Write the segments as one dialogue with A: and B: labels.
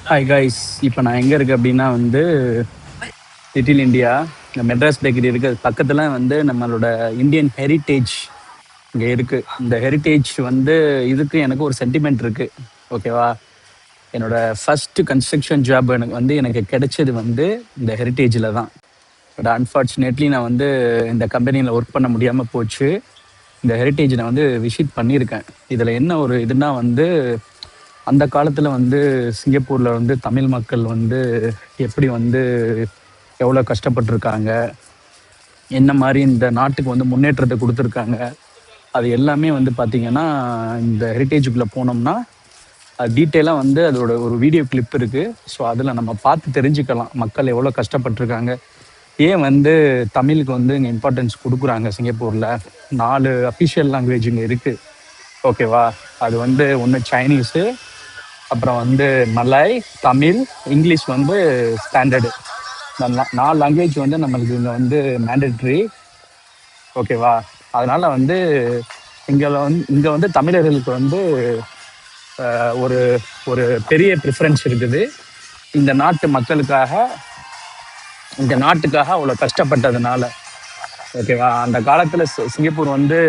A: Hi guys, இப்போ நான் எங்கே இருக்கேன் அப்படின்னா வந்து லிட்டில் இந்தியா. இந்த மெட்ராஸ் பேக்கரி இருக்கு, அது பக்கத்தில் வந்து நம்மளோட இந்தியன் ஹெரிட்டேஜ் இங்கே இருக்குது. இந்த ஹெரிட்டேஜ் வந்து இதுக்கு எனக்கு ஒரு சென்டிமெண்ட் இருக்குது. ஓகேவா? என்னோட ஃபஸ்ட்டு கன்ஸ்ட்ரக்ஷன் ஜாப் எனக்கு கிடைச்சது வந்து இந்த ஹெரிட்டேஜில் தான். பட் அன்ஃபார்ச்சுனேட்லி நான் வந்து இந்த கம்பெனியில் ஒர்க் பண்ண முடியாமல் போச்சு. இந்த ஹெரிட்டேஜ் நான் வந்து விசிட் பண்ணியிருக்கேன். இதில் என்ன ஒரு இதுனா வந்து அந்த காலத்தில் வந்து சிங்கப்பூரில் வந்து தமிழ் மக்கள் வந்து எப்படி வந்து எவ்வளோ கஷ்டப்பட்டிருக்காங்க, என்ன மாதிரி இந்த நாட்டுக்கு வந்து முன்னேற்றத்தை கொடுத்துருக்காங்க, அது எல்லாமே வந்து பார்த்திங்கன்னா இந்த ஹெரிட்டேஜுக்குள்ளே போனோம்னா அது டீட்டெயிலாக வந்து அதோட ஒரு வீடியோ கிளிப் இருக்குது. ஸோ அதில் நம்ம பார்த்து தெரிஞ்சுக்கலாம் மக்கள் எவ்வளோ கஷ்டப்பட்டிருக்காங்க, ஏன் வந்து தமிழுக்கு வந்து இங்கே இம்பார்ட்டன்ஸ் கொடுக்குறாங்க. சிங்கப்பூரில் 4 அஃபிஷியல் லாங்குவேஜ் இங்கே இருக்குது. ஓகேவா? அது வந்து ஒன்று சைனீஸு, அப்புறம் வந்து மலாய், தமிழ், இங்கிலீஷ் வந்து ஸ்டாண்டர்டு. இந்த 4 லாங்குவேஜ் வந்து நம்மளுக்கு இங்கே வந்து மேண்டட்ரி. ஓகேவா? அதனால் வந்து இங்கே வந்து தமிழர்களுக்கு வந்து ஒரு ஒரு பெரிய ப்ரிஃபரன்ஸ் இருக்குது. இந்த நாட்டு மக்களுக்காக, இந்த நாட்டுக்காக அவ்வளோ கஷ்டப்பட்டதுனால. ஓகேவா? அந்த காலத்தில் சிங்கப்பூர் வந்து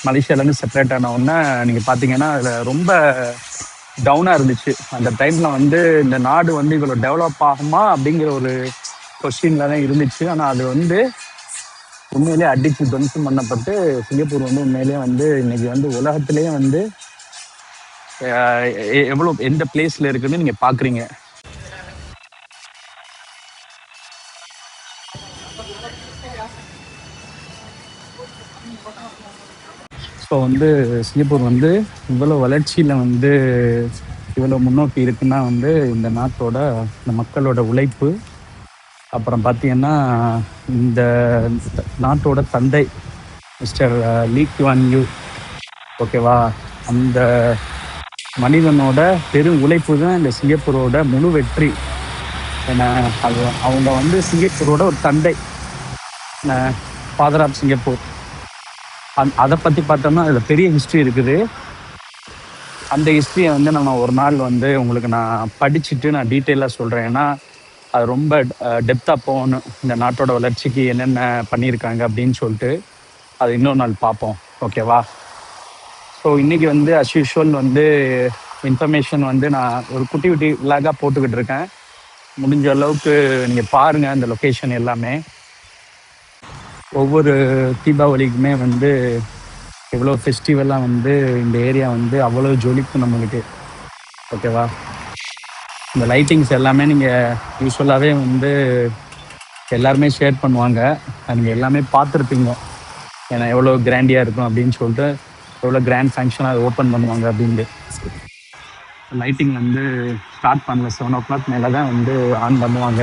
A: மலேசியாவிலேருந்து செப்பரேட் ஆன உடனே நீங்கள் பார்த்தீங்கன்னா அதில் ரொம்ப டவுனாக இருந்துச்சு. அந்த டைமில் வந்து இந்த நாடு வந்து இவ்வளோ டெவலப் ஆகுமா அப்படிங்கிற ஒரு கொஸ்டினில் தான் இருந்துச்சு. ஆனால் அது வந்து உண்மையிலே அடித்து துவம்சம் பண்ணப்பட்டு சிங்கப்பூர் வந்து உண்மையிலேயே வந்து இன்னைக்கு வந்து உலகத்திலேயே வந்து எவ்வளோ எந்த பிளேஸில் இருக்குன்னு நீங்கள் பார்க்குறீங்க. ஸோ வந்து சிங்கப்பூர் வந்து இவ்வளோ வளர்ச்சியில் வந்து இவ்வளோ முன்னோக்கி இருக்குன்னா வந்து இந்த நாட்டோட, இந்த மக்களோட உழைப்பு. அப்புறம் பார்த்தீங்கன்னா இந்த நாட்டோட தந்தை மிஸ்டர் லீ குவான் யூ. ஓகேவா? அந்த மனிதனோட பெரும் உழைப்பு தான் இந்த சிங்கப்பூரோட முழு வெற்றி. ஏன்னா அவங்க வந்து சிங்கப்பூரோட ஒரு தந்தை, ஃபாதர் ஆஃப் சிங்கப்பூர். அதை பற்றி பார்த்தோம்னா அதில் பெரிய ஹிஸ்ட்ரி இருக்குது. அந்த ஹிஸ்ட்ரியை வந்து நம்ம ஒரு நாள் வந்து உங்களுக்கு நான் படிச்சுட்டு நான் டீட்டெயிலாக சொல்கிறேன். ஏன்னா அது ரொம்ப டெப்த்தாக போகணும், இந்த நாட்டோட வளர்ச்சிக்கு என்னென்ன பண்ணியிருக்காங்க அப்படின்னு சொல்லிட்டு. அது இன்னொரு நாள் பார்ப்போம். ஓகேவா? ஸோ இன்றைக்கி வந்து அஸ் யூஷுவல் வந்து இன்ஃபர்மேஷன் வந்து நான் ஒரு குட்டி குட்டி விலாகாக போட்டுக்கிட்டு இருக்கேன். முடிஞ்ச அளவுக்கு நீங்கள் பாருங்கள் அந்த லொக்கேஷன் எல்லாமே. ஒவ்வொரு தீபாவளிக்குமே வந்து எவ்வளோ ஃபெஸ்டிவலாக வந்து இந்த ஏரியா வந்து அவ்வளோ ஜொலிக்கும் நம்மளுக்கு. ஓகேவா? இந்த லைட்டிங்ஸ் எல்லாமே நீங்கள் யூஸ்வலாகவே வந்து எல்லாருமே ஷேர் பண்ணுவாங்க. நீங்கள் எல்லாமே பார்த்துருப்பீங்க. ஏன்னா எவ்வளோ கிராண்டியாக இருக்கும் அப்படின்னு சொல்லிட்டு, எவ்வளோ கிராண்ட் ஃபங்க்ஷனாக அதை ஓப்பன் பண்ணுவாங்க அப்படின்ட்டு. லைட்டிங் வந்து ஸ்டார்ட் பண்ணல, 7 o'clock மேலே தான் வந்து ஆன் பண்ணுவாங்க.